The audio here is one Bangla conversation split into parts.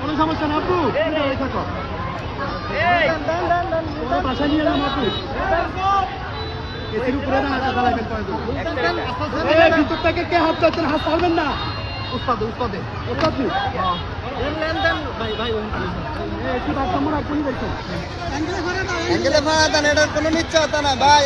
কোনো সমস্যা না আপু, বাসা নিয়ে যান আপু। এসির উপরে ভিতর থেকে কে হাত চাচ্ছেন? হাত পারবেন না। উস্তাদে কোনো নিশ্চয়তা না ভাই।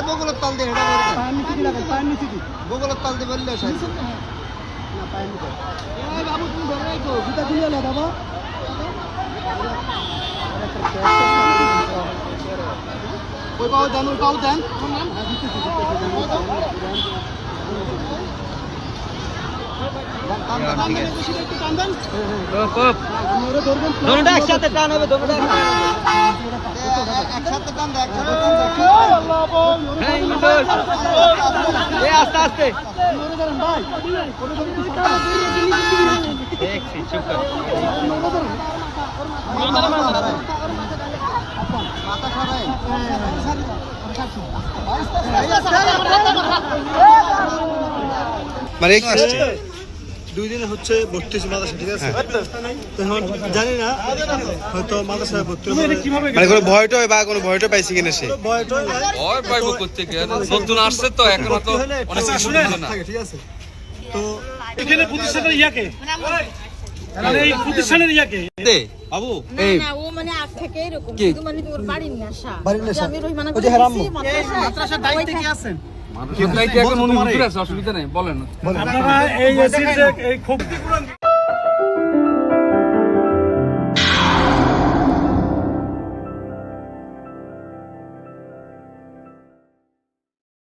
বগুলোর তল দিয়ে বগুলোর তল দিয়ে বললে বাবু তুমি ধরে জুতা খুলে না বাবা। ওই পাও দেন, ওই পাও দেন। একসাথে টান হবে, একসাথে টান দেয়, আস্তে আস্তে মাথা সরাই। মানে 2 দিনে হচ্ছে ভর্তি মাদ্রাসা, ঠিক আছে? এখন জানি না হয়তো মাদ্রাসায় ভর্তি মানে কোনো ভয়টা বা কোনো ভয়টা পাইছি কিনা সে ভয় পাইবো করতে গিয়ে নতুন আসছে তো এখন তো অনেক কিছু শুনে না, ঠিক আছে? তো এখানে প্রতিষ্ঠানের ইয়াকে মানে এই প্রতিষ্ঠানের ইয়াকে বাবু এই না ও মানে আগ থেকে এরকম কিন্তু মানে ওর বাড়ির নেশা আমি রহিমানা ওই যে হারাম্মু মাদ্রাসার দায়িত্বে কি আছেন? মানুষের দায়িত্ব এখন অনুমতি আছে, অসুবিধা নেই, বলেন। আপনারা এই এসির যে এই খুব